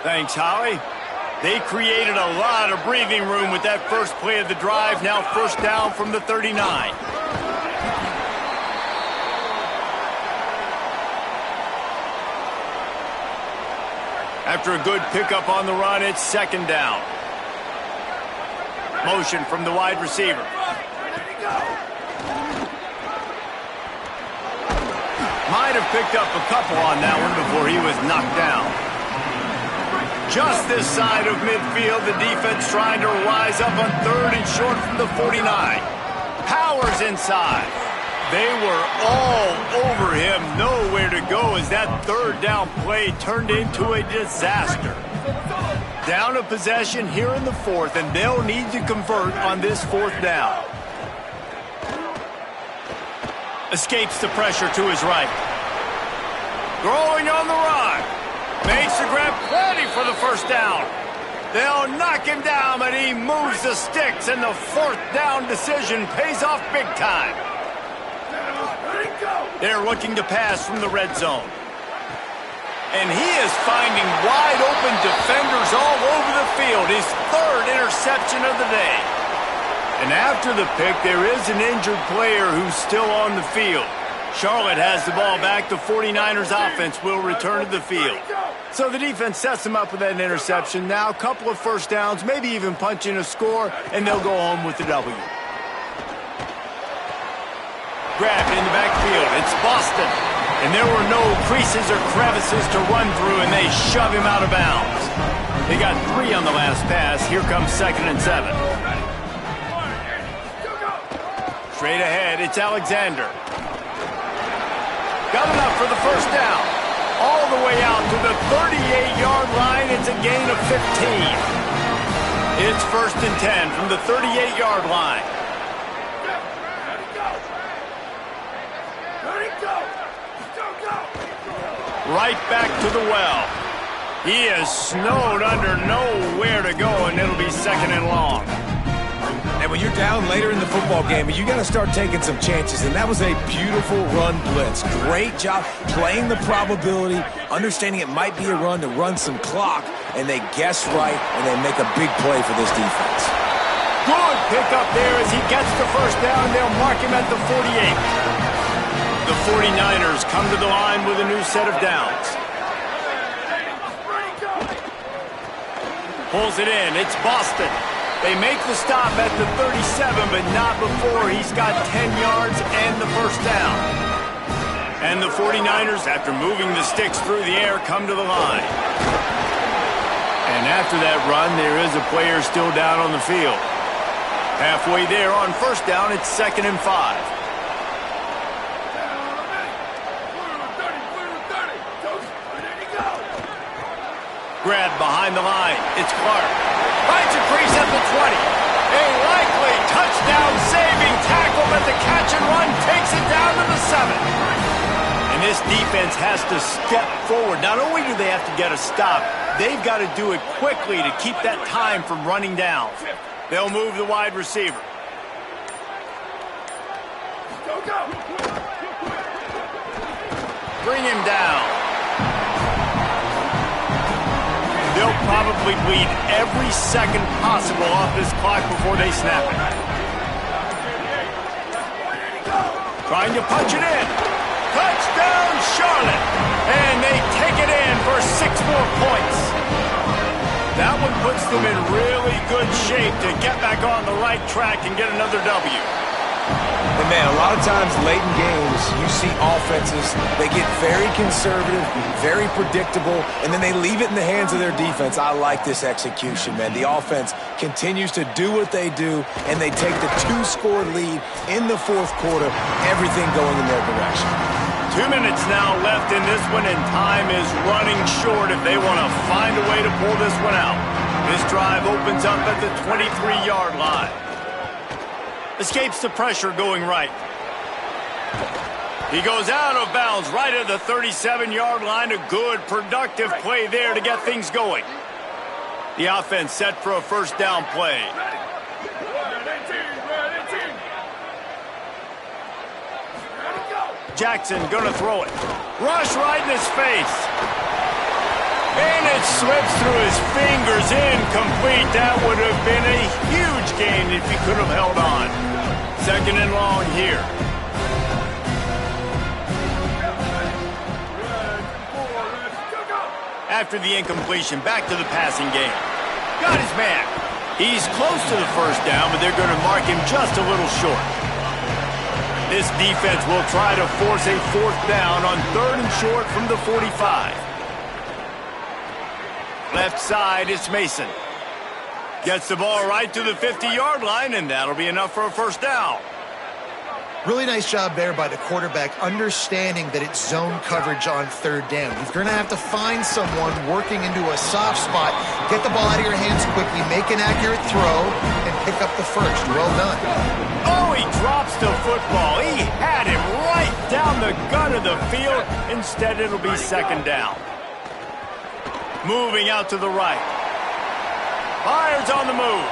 Thanks, Holly. They created a lot of breathing room with that first play of the drive. Now first down from the 39. After a good pickup on the run, it's 2nd down. Motion from the wide receiver. Might have picked up a couple on that one before he was knocked down. Just this side of midfield, the defense trying to rise up on 3rd and short from the 49. Powers inside. They were all over him, nowhere to go as that 3rd down play turned into a disaster. Down a possession here in the 4th, and they'll need to convert on this 4th down. Escapes the pressure to his right. Throwing on the run. Makes the grab plenty for the first down. They'll knock him down, but he moves the sticks, and the 4th down decision pays off big time. They're looking to pass from the red zone. And he is finding wide open defenders all over the field. His 3rd interception of the day. And after the pick, there is an injured player who's still on the field. Charlotte has the ball back. The 49ers offense will return to the field. So the defense sets them up with that interception. Now a couple of first downs, maybe even punch in a score, and they'll go home with the W. Grabbed in the backfield. It's Boston. And there were no creases or crevices to run through, and they shove him out of bounds. They got 3 on the last pass. Here comes 2nd and 7. Straight ahead, it's Alexander. Got enough for the first down. All the way out to the 38-yard line. It's a gain of 15. It's 1st and 10 from the 38-yard line. Right back to the well. He is snowed under, nowhere to go, and it'll be 2nd and long. And when you're down later in the football game, you got to start taking some chances, and that was a beautiful run blitz. Great job playing the probability, understanding it might be a run to run some clock, and they guess right, and they make a big play for this defense. Good pickup there as he gets the first down. They'll mark him at the 48. The 49ers come to the line with a new set of downs. Pulls it in. It's Boston. They make the stop at the 37, but not before he's got 10 yards and the first down. And the 49ers, after moving the sticks through the air, come to the line. And after that run, there is a player still down on the field. Halfway there on first down, it's 2nd and 5. Grabbed behind the line. It's Clark. Finds a crease at the 20. A likely touchdown-saving tackle, but the catch and run takes it down to the 7. And this defense has to step forward. Not only do they have to get a stop, they've got to do it quickly to keep that time from running down. They'll move the wide receiver. Bring him down. They'll probably bleed every second possible off this clock before they snap it. Trying to punch it in. Touchdown, Charlotte. And they take it in for 6 more points. That one puts them in really good shape to get back on the right track and get another W. And man, a lot of times late in games, you see offenses, they get very conservative, very predictable, and then they leave it in the hands of their defense. I like this execution, man. The offense continues to do what they do, and they take the 2-score lead in the fourth quarter, everything going in their direction. 2 minutes now left in this one, and time is running short if they want to find a way to pull this one out. This drive opens up at the 23-yard line. Escapes the pressure going right. He goes out of bounds right at the 37-yard line. A good, productive play there to get things going. The offense set for a first down play. Jackson gonna throw it. Rush right in his face. And it slips through his fingers, incomplete. That would have been a huge gain if he could have held on. Second and long here. After the incompletion, back to the passing game. Got his man. He's close to the first down, but they're going to mark him just a little short. This defense will try to force a fourth down on 3rd and short from the 45. Left side, it's Mason. Gets the ball right to the 50-yard line, and that'll be enough for a first down. Really nice job there by the quarterback, understanding that it's zone coverage on 3rd down. You're going to have to find someone working into a soft spot, get the ball out of your hands quickly, make an accurate throw, and pick up the first. Well done. Oh, he drops the football. He had him right down the gut of the field. Instead, it'll be second down. Moving out to the right. Fires on the move.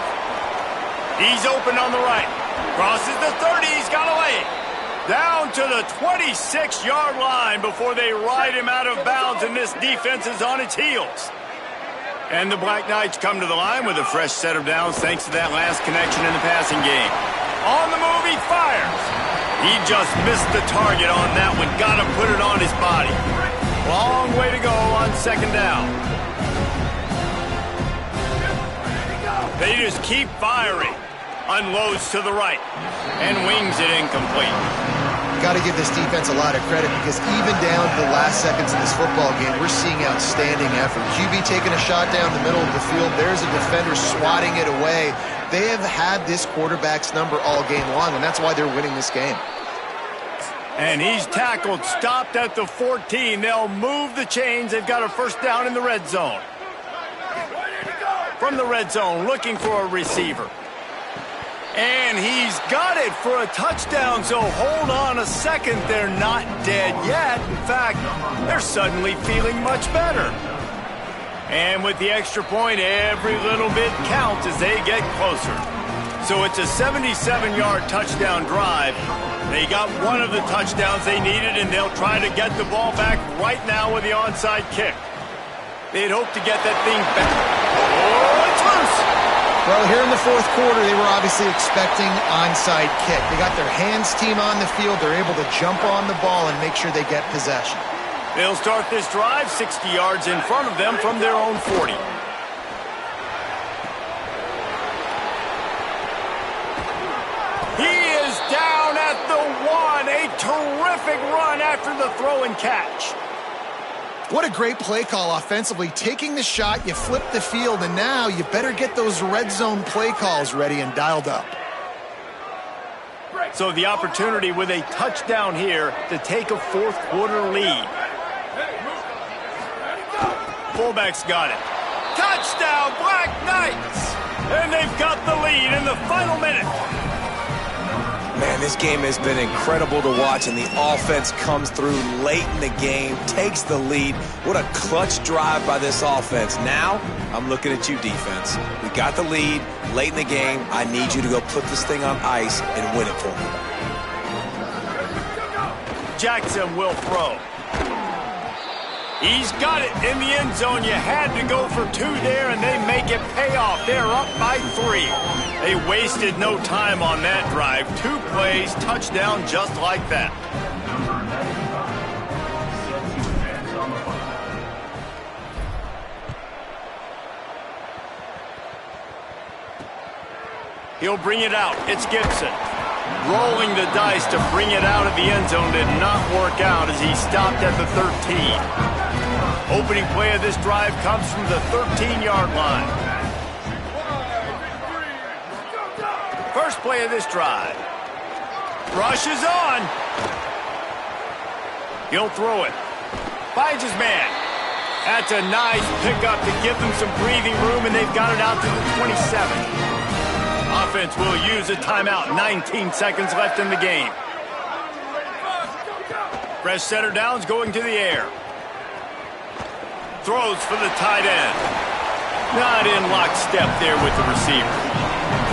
He's open on the right. Crosses the 30. He's got away. Down to the 26-yard line before they ride him out of bounds, and this defense is on its heels. And the Black Knights come to the line with a fresh set of downs thanks to that last connection in the passing game. On the move, he fires. He just missed the target on that one. Got to put it on his body. Long way to go on second down. They just keep firing. Unloads to the right and wings it incomplete. Got to give this defense a lot of credit because even down to the last seconds in this football game, we're seeing outstanding effort. QB taking a shot down the middle of the field. There's a defender swatting it away. They have had this quarterback's number all game long, and that's why they're winning this game. And he's tackled, stopped at the 14. They'll move the chains. They've got a first down in the red zone. From the red zone, looking for a receiver. And he's got it for a touchdown, so hold on a second. They're not dead yet. In fact, they're suddenly feeling much better. And with the extra point, every little bit counts as they get closer. So it's a 77-yard touchdown drive. They got one of the touchdowns they needed, and they'll try to get the ball back right now with the onside kick. They'd hope to get that thing back. Oh, it's loose. Well, here in the fourth quarter, they were obviously expecting onside kick. They got their hands team on the field. They're able to jump on the ball and make sure they get possession. They'll start this drive 60 yards in front of them from their own 40. He is down at the 1. A terrific run after the throw and catch. What a great play call offensively. Taking the shot, you flip the field, and now you better get those red zone play calls ready and dialed up. So the opportunity with a touchdown here to take a fourth quarter lead. Fullback's got it. Touchdown, Black Knights! And they've got the lead in the final minute. Man, this game has been incredible to watch, and the offense comes through late in the game, takes the lead. What a clutch drive by this offense. Now, I'm looking at you, defense. We got the lead late in the game. I need you to go put this thing on ice and win it for me. Jackson will throw. He's got it in the end zone. You had to go for 2 there, and they make it pay off. They're up by 3. They wasted no time on that drive. 2 plays, touchdown just like that. He'll bring it out. It's Gibson. Rolling the dice to bring it out of the end zone did not work out as he stopped at the 13. Opening play of this drive comes from the 13-yard line. First play of this drive. Rush is on. He'll throw it. Finds his man. That's a nice pickup to give them some breathing room, and they've got it out to the 27. Offense will use a timeout. 19 seconds left in the game. Fresh center downs going to the air. Throws for the tight end. Not in lockstep there with the receiver.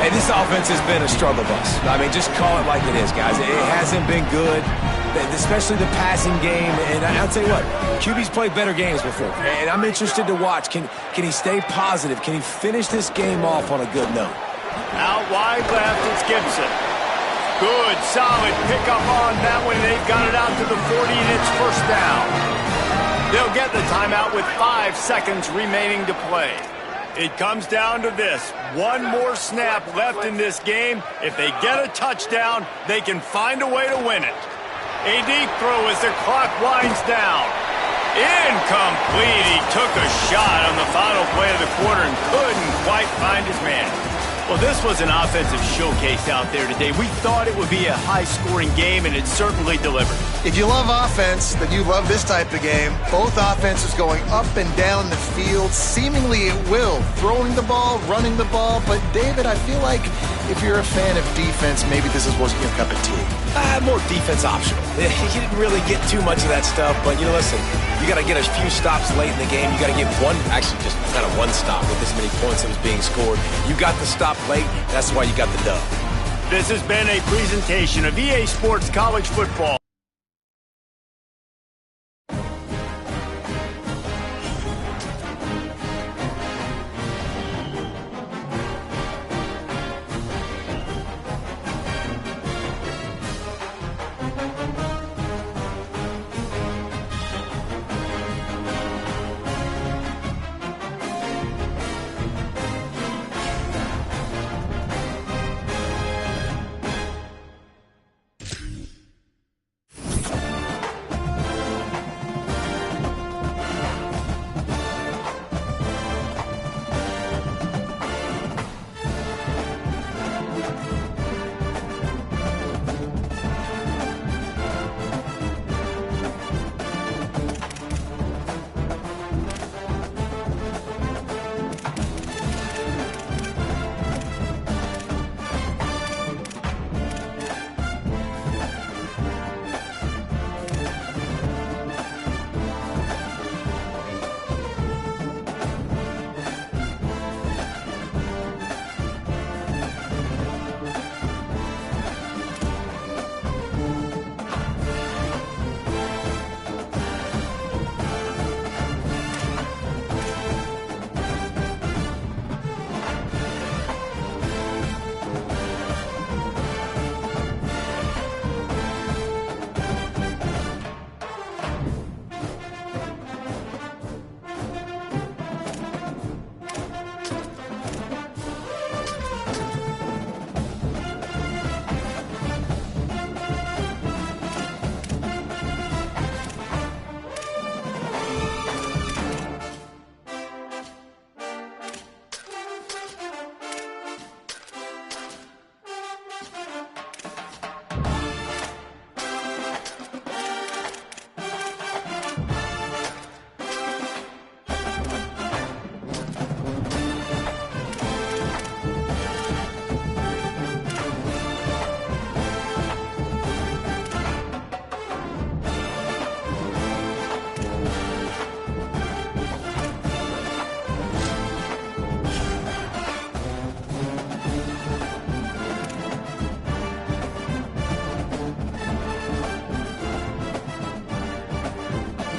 Hey, this offense has been a struggle bus. I mean, just call it like it is, guys. It hasn't been good, especially the passing game. And I'll tell you what, QB's played better games before. And I'm interested to watch. Can he stay positive? Can he finish this game off on a good note? Out wide left, it's Gibson. Good, solid pickup on that one. They've got it out to the 40, and it's first down. They'll get the timeout with 5 seconds remaining to play. It comes down to this. One more snap left in this game. If they get a touchdown, they can find a way to win it. A deep throw as the clock winds down. Incomplete. He took a shot on the final play of the quarter and couldn't quite find his man. Well, this was an offensive showcase out there today. We thought it would be a high-scoring game, and it certainly delivered. If you love offense, then you love this type of game. Both offenses going up and down the field, seemingly at will, throwing the ball, running the ball. But, David, I feel like if you're a fan of defense, maybe this wasn't your cup of tea. More defense optional. He didn't really get too much of that stuff, but, listen, you got to get a few stops late in the game. You got to get just kind of one stop with this many points that was being scored. You got the stop late, and that's why you got the dub. This has been a presentation of EA Sports College Football.